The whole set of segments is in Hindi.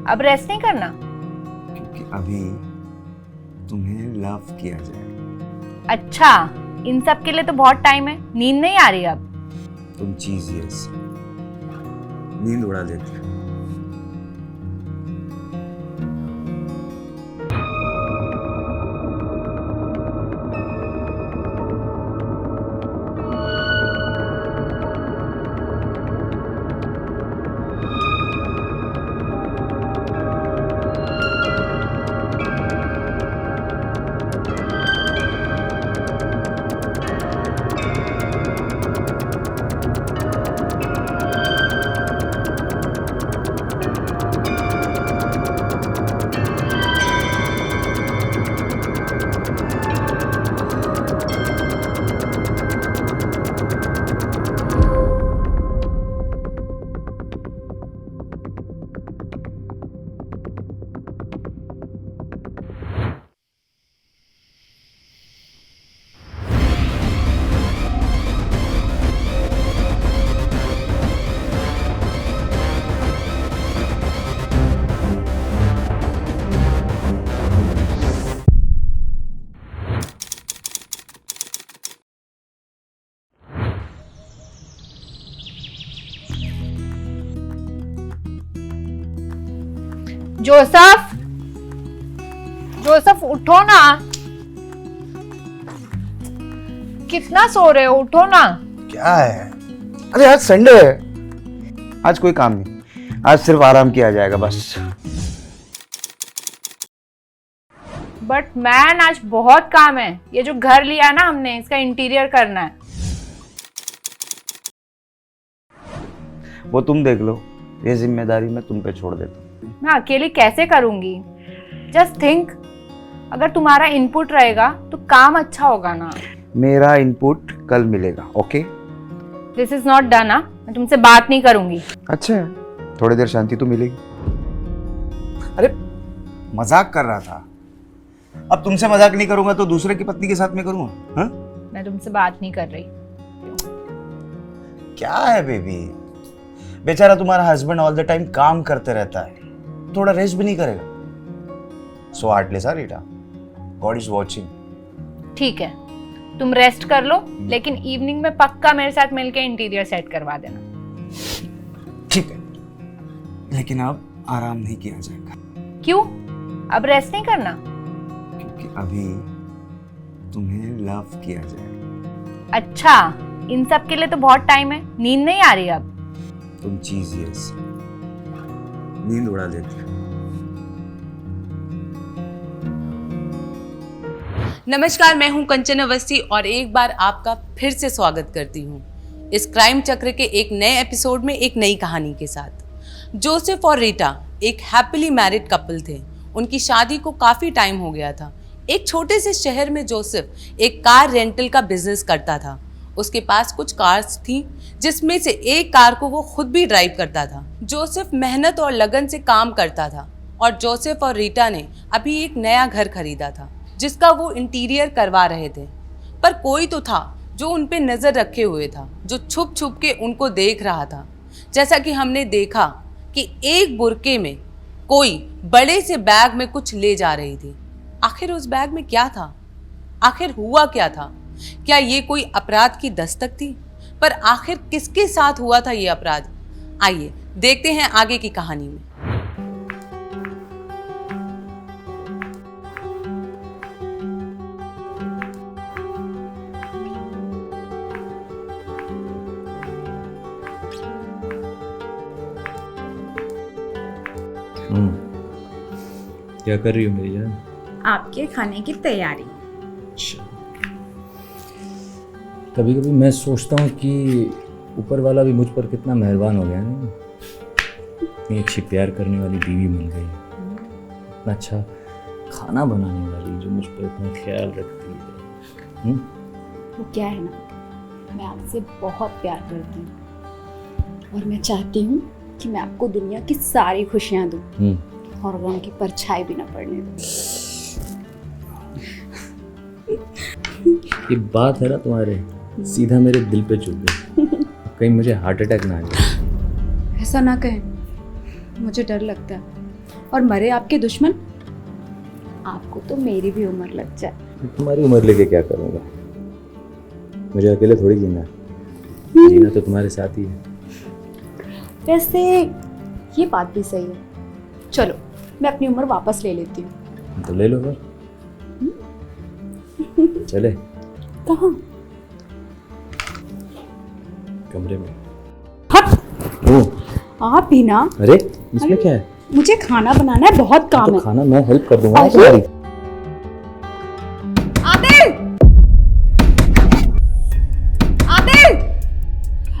अब रेस्ट नहीं करना? क्योंकि अभी तुम्हें लव किया जाए। अच्छा, इन सब के लिए तो बहुत टाइम है, नींद नहीं आ रही अब? तुम जीजियस, नींद उड़ा देती हो। जोसेफ, जोसेफ उठो ना। कितना सो रहे हो, उठो ना। क्या है? अरे आज संडे है, आज कोई काम नहीं, आज सिर्फ आराम किया जाएगा बस। बट मैन, आज बहुत काम है। ये जो घर लिया है ना हमने, इसका इंटीरियर करना है। वो तुम देख लो, ये जिम्मेदारी मैं तुम पे छोड़ देता हूँ। मैं अकेली कैसे करूंगी? जस्ट थिंक, अगर तुम्हारा इनपुट रहेगा तो काम अच्छा होगा ना। मेरा इनपुट कल मिलेगा, okay? This is not done. मैं तुमसे बात नहीं करूंगी। अच्छा है, थोड़ी देर शांति तो मिलेगी। अरे मजाक कर रहा था, अब तुमसे मजाक नहीं करूंगा तो दूसरे की पत्नी के साथ में करूंगा? हाँ? मैं तुमसे बात नहीं कर रही। क्या है बेबी, बेचारा तुम्हारा हस्बैंड ऑल द टाइम काम करते रहता है, थोड़ा रेस्ट भी नहीं करेगा। So artless Rita, God is watching. ठीक है, तुम रेस्ट कर लो, लेकिन इवनिंग में पक्का मेरे साथ मिलके इंटीरियर सेट करवा देना। ठीक है, लेकिन अब आराम नहीं किया जाएगा। क्यों? अब रेस्ट नहीं करना? क्योंकि अभी तुम्हें लव किया जाए। अच्छा, इन सब के लिए तो बहुत टाइम है, नींद नहीं आ रही अब? तुम जीजियस, नींद उड़ा देती हो। नमस्कार, मैं हूं कंचन अवस्थी और एक बार आपका फिर से स्वागत करती हूं इस क्राइम चक्र के एक नए एपिसोड में एक नई कहानी के साथ। जोसेफ और रीटा एक हैप्पीली मैरिड कपल थे। उनकी शादी को काफ़ी टाइम हो गया था। एक छोटे से शहर में जोसेफ एक कार रेंटल का बिजनेस करता था। उसके पास कुछ कार्स थी, जिसमें से एक कार को वो खुद भी ड्राइव करता था। जोसेफ मेहनत और लगन से काम करता था और जोसेफ और रीटा ने अभी एक नया घर खरीदा था, जिसका वो इंटीरियर करवा रहे थे। पर कोई तो था जो उन पे नज़र रखे हुए था, जो छुप छुप के उनको देख रहा था। जैसा कि हमने देखा कि एक बुरके में कोई बड़े से बैग में कुछ ले जा रही थी। आखिर उस बैग में क्या था? आखिर हुआ क्या था? क्या ये कोई अपराध की दस्तक थी? पर आखिर किसके साथ हुआ था ये अपराध? आइए देखते हैं आगे की कहानी में। क्या कर रही हो मेरी जान? आपके खाने की तैयारी। अच्छा, कभी कभी मैं सोचता हूँ कि ऊपर वाला भी मुझ पर कितना मेहरबान हो गया है। इतनी अच्छी प्यार करने वाली बीवी मिल गई, इतना अच्छा खाना बनाने वाली जो मुझ पर इतना ख्याल रखती है। वो क्या है ना, मैं आपसे बहुत प्यार करती हूँ और मैं चाहती हूँ कि मैं आपको दुनिया की सारी खुशियाँ दूँ और गम की परछाई भी ना पड़ने दूँ। ये बात है ना तुम्हारे, सीधा मेरे दिल पे चुभ गई। कहीं मुझे हार्ट अटैक ना आ जाए। ऐसा ना कहें, मुझे डर लगता है। और मरे आपके दुश्मन, आपको तो मेरी भी उम्र लग जाए। तुम्हारी उम्र लेके क्या करूँगा? मुझे अकेले थोड़ी जीना है, जीना तो तुम्हारे साथ ही है। वैसे ये बात भी सही है। चलो मैं अपनी उम्र वापस ले लेती हूँ। तो ले लो फिर। चले कहाँ? कमरे में। हट! ओ, आप भी ना। अरे इसमें क्या है? मुझे खाना बनाना है, बहुत काम तो है। खाना मैं हेल्प कर दूंगा अरे! तुम्हारी। आदिल! आदिल!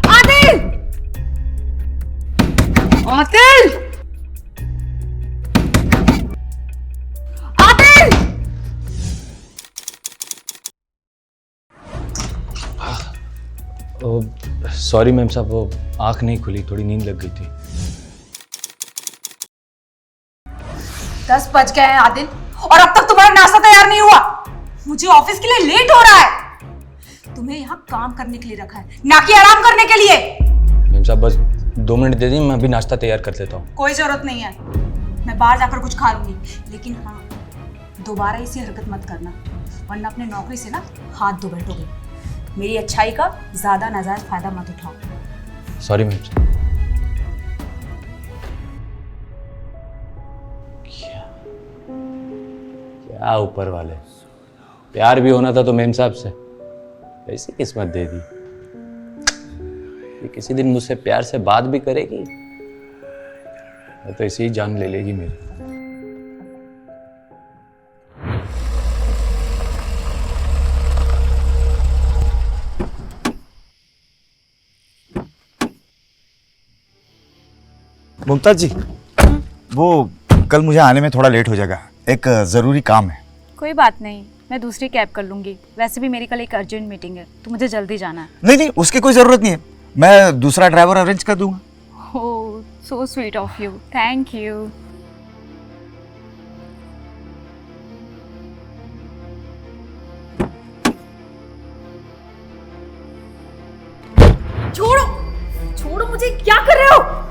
आदिल! आदिल! आदिल! सॉरी मैम साहब, वो आँख नहीं खुली, थोड़ी नींद लग गई थी। 10 बज गए हैं आदिल, और अब तक तुम्हारा नाश्ता तैयार नहीं हुआ। मुझे ऑफिस के लिए लेट हो रहा है। तुम्हें यहाँ काम करने के लिए रखा है, ना कि आराम करने के लिए। मैम साहब बस 2 मिनट दे दीजिए, मैं अभी नाश्ता तैयार कर लेता हूँ। कोई जरूरत नहीं है, मैं बाहर जाकर कुछ खा लूंगी। लेकिन हाँ, दोबारा ऐसी हरकत मत करना, वरना अपने नौकरी से ना हाथ धो बैठोगे। मेरी अच्छाई का ज्यादा नाजायज फायदा मत उठाओ। सॉरी मैम साहब। क्या ऊपर वाले, प्यार भी होना था तो मेम साहब से, ऐसी किस्मत दे दी। ये किसी दिन मुझसे प्यार से बात भी करेगी, तो ऐसे ही जान ले लेगी मेरी। मुमताज जी, वो कल मुझे आने में थोड़ा लेट हो जाएगा, एक ज़रूरी काम है। कोई बात नहीं, मैं दूसरी कैब कर लूंगी। वैसे भी मेरी कल एक अर्जेंट मीटिंग है, तो मुझे जल्दी जाना है। नहीं नहीं, उसकी कोई ज़रूरत नहीं है, मैं दूसरा ड्राइवर अरेंज कर दूंगा। Oh, so sweet of you, thank you. छोड़ो, छोड़ो मुझे, क्या कर रहे हो?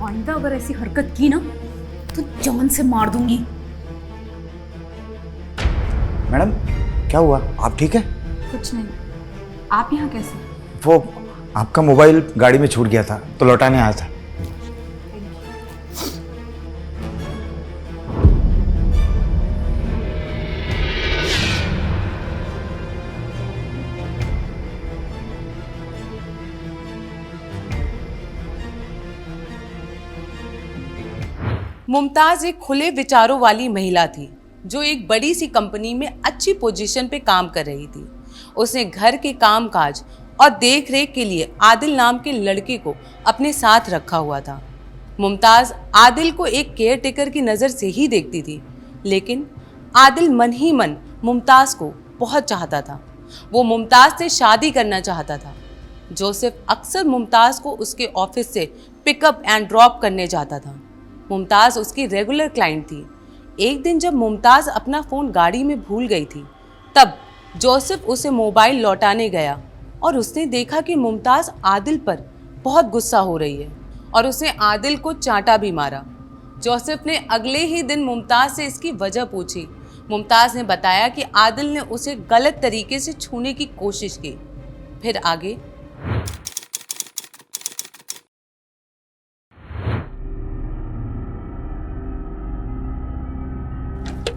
आइंदा अगर ऐसी हरकत की ना तो जान से मार दूंगी। मैडम क्या हुआ, आप ठीक है? कुछ नहीं, आप यहाँ कैसे? वो आपका मोबाइल गाड़ी में छूट गया था तो लौटाने आया था। मुमताज एक खुले विचारों वाली महिला थी जो एक बड़ी सी कंपनी में अच्छी पोजीशन पे काम कर रही थी। उसने घर के कामकाज और देख रेख के लिए आदिल नाम के लड़के को अपने साथ रखा हुआ था। मुमताज आदिल को एक केयर टेकर की नज़र से ही देखती थी, लेकिन आदिल मन ही मन मुमताज को बहुत चाहता था। वो मुमताज से शादी करना चाहता था। जोसेफ अक्सर मुमताज को उसके ऑफिस से पिकअप एंड ड्रॉप करने जाता था। मुमताज उसकी रेगुलर क्लाइंट थी। एक दिन जब मुमताज अपना फ़ोन गाड़ी में भूल गई थी, तब जोसेफ उसे मोबाइल लौटाने गया और उसने देखा कि मुमताज आदिल पर बहुत गुस्सा हो रही है और उसने आदिल को चांटा भी मारा। जोसेफ ने अगले ही दिन मुमताज से इसकी वजह पूछी। मुमताज ने बताया कि आदिल ने उसे गलत तरीके से छूने की कोशिश की। फिर आगे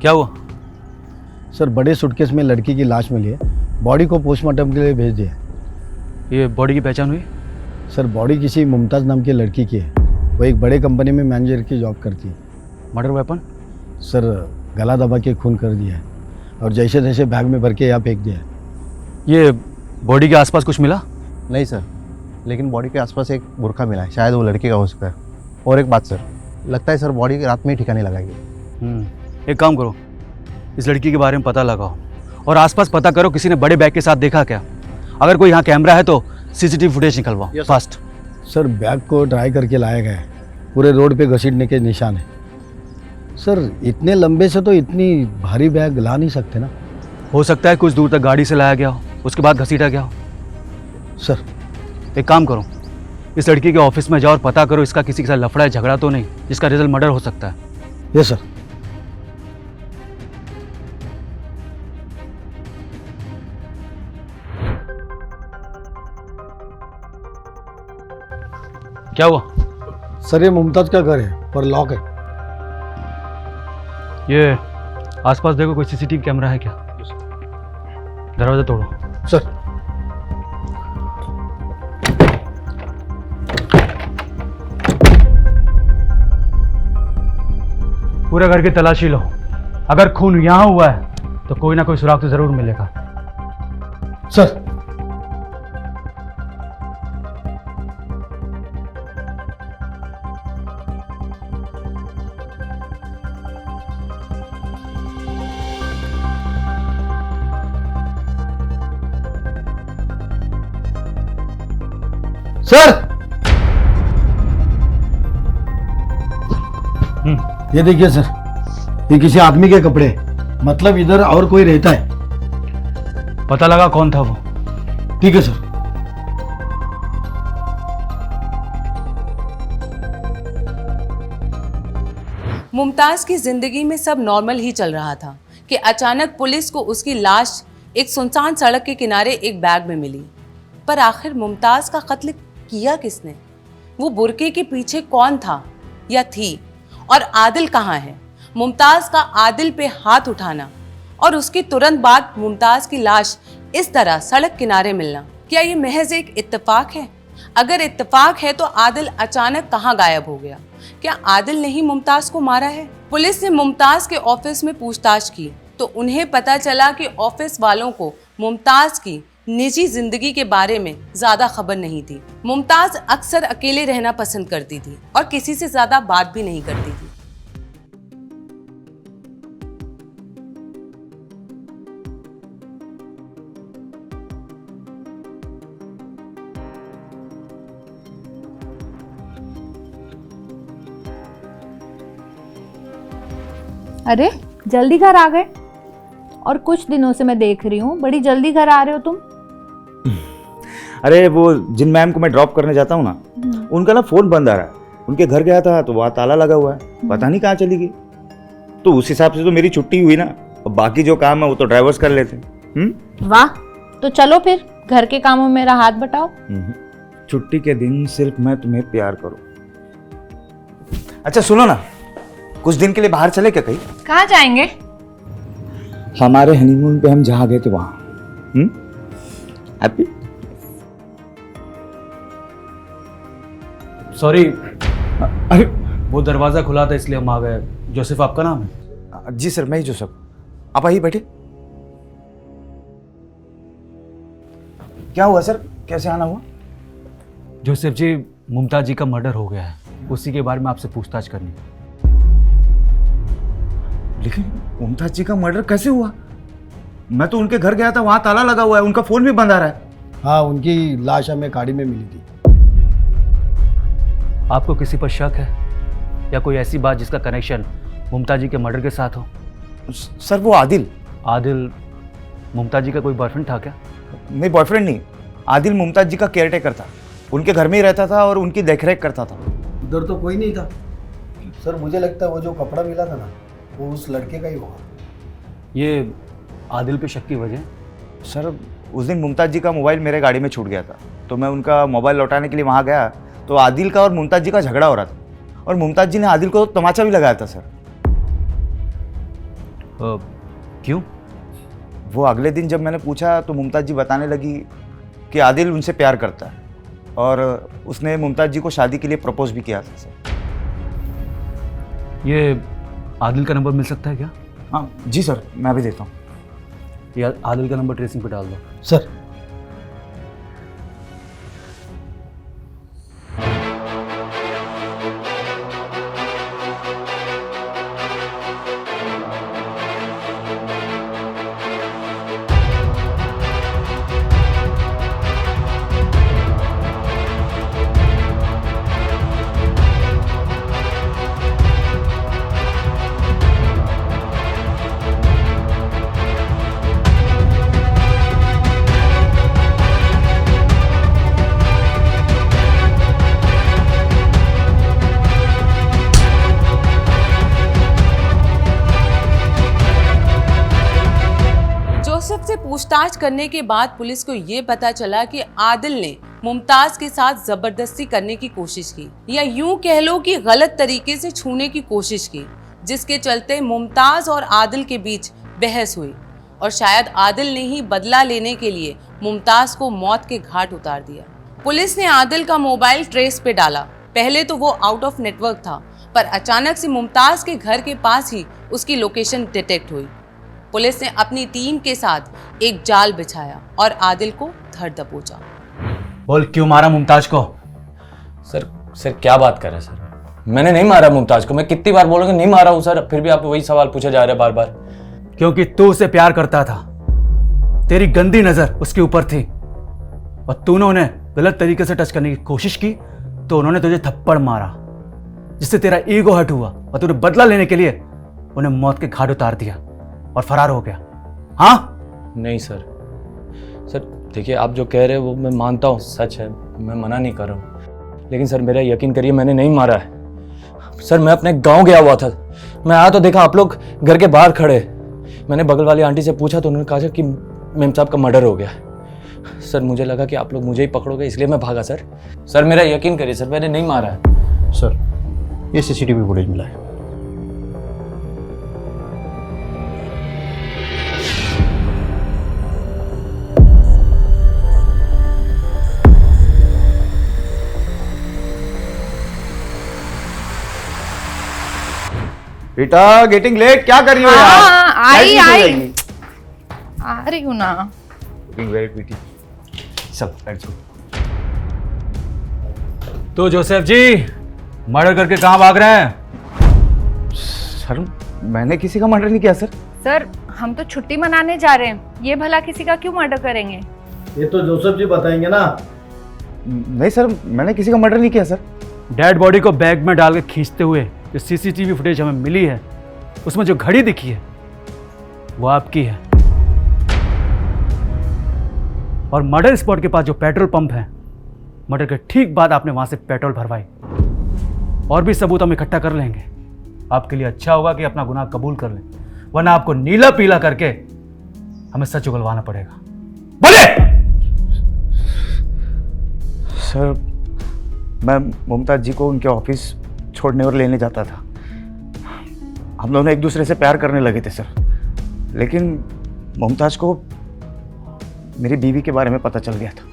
क्या हुआ? सर बड़े सूटकेस में लड़की की लाश मिली है, बॉडी को पोस्टमार्टम के लिए भेज दिया। ये बॉडी की पहचान हुई? सर बॉडी किसी मुमताज़ नाम की लड़की की है, वो एक बड़े कंपनी में मैनेजर की जॉब करती है। Murder weapon? सर गला दबा के खून कर दिया है और जैसे तैसे बैग में भर के यहाँ फेंक दिया है। ये बॉडी के आसपास कुछ मिला? नहीं सर, लेकिन बॉडी के आसपास एक बुरखा मिला है, शायद वो लड़की का हो सकता है। और एक बात सर, लगता है सर बॉडी रात में ही ठिकाने लगाएगी। एक काम करो, इस लड़की के बारे में पता लगाओ और आसपास पता करो किसी ने बड़े बैग के साथ देखा क्या। अगर कोई यहाँ कैमरा है तो सीसीटीवी फुटेज निकलवाओ फास्ट। सर बैग को ड्राई करके लाया गया है, पूरे रोड पे घसीटने के निशान है। सर इतने लंबे से तो इतनी भारी बैग ला नहीं सकते ना। हो सकता है कुछ दूर तक गाड़ी से लाया गया हो, उसके बाद घसीटा गया हो। सर एक काम करो, इस लड़की के ऑफिस में जाओ और पता करो इसका किसी के साथ लफड़ा है, झगड़ा तो नहीं जिसका रिजल्ट मर्डर हो सकता है। Yes sir. क्या हुआ? सर ये मुमताज का घर है पर लॉक है। ये आसपास देखो कोई सीसीटीवी कैमरा है क्या? दरवाजा तोड़ो। सर। पूरे घर की तलाशी लो, अगर खून यहां हुआ है तो कोई ना कोई सुराग तो जरूर मिलेगा। सर। सर ये देखिए सर, ये किसी आदमी के कपड़े, मतलब इधर और कोई रहता है। पता लगा कौन था वो? ठीक है सर। मुमताज की जिंदगी में सब नॉर्मल ही चल रहा था कि अचानक पुलिस को उसकी लाश एक सुनसान सड़क के किनारे एक बैग में मिली। पर आखिर मुमताज का कत्ल किया किसने? वो बुरके के पीछे कौन था या थी? और आदिल कहाँ है? मुमताज का आदिल पे हाथ उठाना और उसके तुरंत बाद मुमताज की लाश इस तरह सड़क किनारे मिलना, क्या ये महज एक इत्तेफाक है? अगर इत्तेफाक है तो आदिल अचानक कहाँ गायब हो गया? क्या आदिल ने ही मुमताज को मारा है? पुलिस ने मुमताज के ऑफिस में पूछताछ की तो उन्हें पता चला कि ऑफिस वालों को मुमताज की निजी जिंदगी के बारे में ज्यादा खबर नहीं थी। मुमताज अक्सर अकेले रहना पसंद करती थी और किसी से ज्यादा बात भी नहीं करती थी। अरे जल्दी घर आ गए, और कुछ दिनों से मैं देख रही हूँ बड़ी जल्दी घर आ रहे हो तुम। अरे वो जिन मैम को मैं ड्रॉप करने जाता हूँ ना, उनका ना फ़ोन बंद आ रहा है। उनके घर गया था तो वहाँ ताला लगा हुआ है, पता नहीं कहाँ चली गई। तो उस हिसाब से तो मेरी छुट्टी हुई ना, और बाकी जो काम है वो तो ड्राइवर्स कर लेते हैं। वाह, तो चलो फिर घर के कामों में मेरा हाथ बटाओ। छुट्टी के दिन सिर्फ मैं तुम्हें प्यार करूँ। अच्छा सुनो ना, कुछ दिन के लिए बाहर चले क्या कहीं? कहाँ जाएंगे? हमारे हनीमून पे हम जहाँ गए थे वहाँ। हैप्पी? सॉरी, अरे वो दरवाजा खुला था इसलिए हम आ गए। जोसेफ आपका नाम है? जी सर, मैं ही जोसेफ। आप आइए बैठे। क्या हुआ सर, कैसे आना हुआ? जोसेफ जी, मुमताज जी का मर्डर हो गया है, उसी के बारे में आपसे पूछताछ करनी। लेकिन मुमताज जी का मर्डर कैसे हुआ? मैं तो उनके घर गया था, वहां ताला लगा हुआ है, उनका फोन भी बंद आ रहा है। हाँ, उनकी लाश हमें गाड़ी में मिली थी। आपको किसी पर शक है या कोई ऐसी बात जिसका कनेक्शन मुमताज जी के मर्डर के साथ हो? सर वो आदिल। आदिल मुमताज जी का कोई बॉयफ्रेंड था क्या? नहीं, बॉयफ्रेंड नहीं। आदिल मुमताज जी का केयरटेकर था, उनके घर में ही रहता था और उनकी देखरेख करता था। उधर तो कोई नहीं था सर। मुझे लगता है वो जो कपड़ा मिला था ना, वो उस लड़के का ही होगा। ये आदिल पे शक की वजह? सर उस दिन मुमताज जी का मोबाइल मेरे गाड़ी में छूट गया था, तो मैं उनका मोबाइल लौटाने के लिए वहाँ गया तो आदिल का और मुमताज जी का झगड़ा हो रहा था, और मुमताज जी ने आदिल को तमाचा भी लगाया था सर। क्यों? वो अगले दिन जब मैंने पूछा तो मुमताज जी बताने लगी कि आदिल उनसे प्यार करता है और उसने मुमताज जी को शादी के लिए प्रपोज भी किया था सर। ये आदिल का नंबर मिल सकता है क्या? हाँ जी सर, मैं अभी देता हूँ। ये आदिल का नंबर ट्रेसिंग पे डाल दो सर। पूछताछ करने के बाद पुलिस को ये पता चला कि आदिल ने मुमताज के साथ जबरदस्ती करने की कोशिश की, या यूं कह लो कि गलत तरीके से छूने की कोशिश की, जिसके चलते मुमताज और आदिल के बीच बहस हुई और शायद आदिल ने ही बदला लेने के लिए मुमताज को मौत के घाट उतार दिया। पुलिस ने आदिल का मोबाइल ट्रेस पे डाला। पहले तो वो आउट ऑफ नेटवर्क था, पर अचानक से मुमताज के घर के पास ही उसकी लोकेशन डिटेक्ट हुई। पुलिस ने अपनी टीम के साथ एक जाल बिछाया और आदिल को धर दबोचा। बोल, क्यों मारा मुमताज को? सर क्या बात कर रहे हैं सर? मैंने नहीं मारा मुमताज को। मैं कितनी बार बोलूँगा नहीं मारा हूँ सर, फिर भी आप वही सवाल पूछे जा रहे हैं बार बार। क्योंकि तू उसे प्यार करता था, तेरी गंदी नजर उसके ऊपर थी और तूने उन्हें गलत तरीके से टच करने की कोशिश की तो उन्होंने तुझे थप्पड़ मारा, जिससे तेरा ईगो हर्ट हुआ और तूने बदला लेने के लिए उन्हें मौत के घाट उतार दिया और फरार हो गया। हाँ? नहीं सर देखिए, आप जो कह रहे हैं वो मैं मानता हूँ, सच है, मैं मना नहीं कर रहा हूँ, लेकिन सर मेरा यकीन करिए मैंने नहीं मारा है। सर मैं अपने गांव गया हुआ था, मैं आया तो देखा आप लोग घर के बाहर खड़े। मैंने बगल वाली आंटी से पूछा तो उन्होंने कहा कि मेम साहब का मर्डर हो गया। सर मुझे लगा कि आप लोग मुझे ही पकड़ोगे, इसलिए मैं भागा। सर मेरा यकीन करिए सर, मैंने नहीं मारा है। सर ये सीसीटीवी फुटेज मिला है। बेटा गेटिंग लेट, क्या कर रही हो यार? हाँ, आई Light नहीं आई जलाएंगी। आ रही हूँ ना। Looking very pretty. चल लेट्स गो। तो जोसेफ जी मर्डर करके कहाँ भाग रहे हैं? सर मैंने किसी का मर्डर नहीं किया सर। सर हम तो छुट्टी मनाने जा रहे हैं, ये भला किसी का क्यों मर्डर करेंगे? ये तो जोसेफ जी बताएंगे ना। नहीं सर, मैंने किसी का मर्डर नहीं किया सर। डेड बॉडी को बैग में डाल के खींचते हुए जो सीसीटीवी फुटेज हमें मिली है उसमें जो घड़ी दिखी है वो आपकी है, और मर्डर स्पॉट के पास जो पेट्रोल पंप है, मर्डर के ठीक बाद आपने वहां से पेट्रोल भरवाई। और भी सबूत हम इकट्ठा कर लेंगे। आपके लिए अच्छा होगा कि अपना गुनाह कबूल कर लें, वरना आपको नीला पीला करके हमें सच उगलवाना पड़ेगा। बोले! सर मैं मुमताज जी को उनके ऑफिस छोड़ने और लेने जाता था। हम दोनों एक दूसरे से प्यार करने लगे थे सर, लेकिन मुमताज को मेरी बीवी के बारे में पता चल गया था।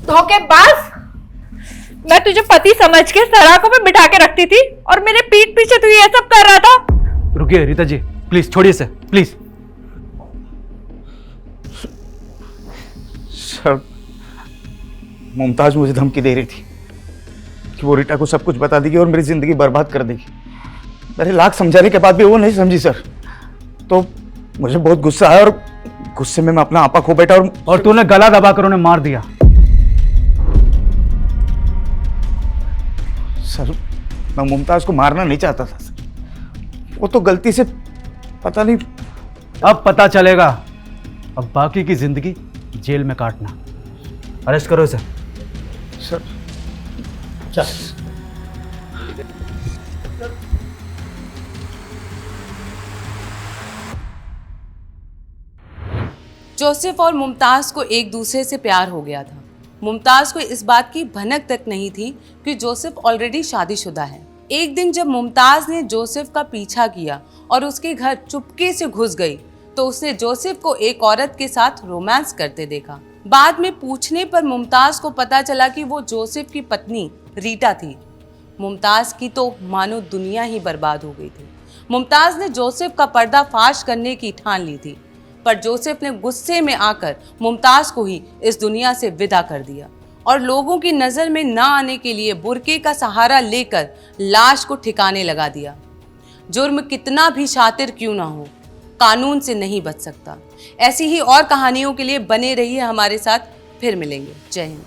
धोखेबाज! मैं तुझे पति समझ के सराखों पे बिठा के रखती थी और मेरे पीठ पीछे तू ये सब कर रहा था। रुकिए रीता जी, प्लीज छोड़िए इसे, प्लीज। सर मुमताज मुझे धमकी दे रही थी कि वो रीटा को सब कुछ बता देगी और मेरी जिंदगी बर्बाद कर देगी। मेरे लाख समझाने के बाद भी वो नहीं समझी सर, तो मुझे बहुत गुस्सा आया और गुस्से में मैं अपना आपा खो बैठा और तूने गला दबाकर उन्हें मार दिया। सर मैं मुमताज को मारना नहीं चाहता था सर, वो तो गलती से पता नहीं। अब पता चलेगा। अब बाकी की जिंदगी जेल में काटना। अरेस्ट करो इसे। सर चल जोसेफ और मुमताज को एक दूसरे से प्यार हो गया था। मुमताज को इस बात की भनक तक नहीं थी कि जोसेफ ऑलरेडी शादीशुदा है। एक दिन जब मुमताज ने जोसेफ का पीछा किया और उसके घर चुपके से घुस गई तो उसने जोसेफ को एक औरत के साथ रोमांस करते देखा। बाद में पूछने पर मुमताज को पता चला कि वो जोसेफ की पत्नी रीटा थी। मुमताज की तो मानो दुनिया ही बर्बाद हो गई थी। मुमताज ने जोसेफ का पर्दाफाश करने की ठान ली थी, पर जोसेफ ने गुस्से में आकर मुमताज को ही इस दुनिया से विदा कर दिया और लोगों की नज़र में ना आने के लिए बुर्के का सहारा लेकर लाश को ठिकाने लगा दिया। जुर्म कितना भी शातिर क्यों ना हो, कानून से नहीं बच सकता। ऐसी ही और कहानियों के लिए बने रहिए हमारे साथ, फिर मिलेंगे। जय हिंद।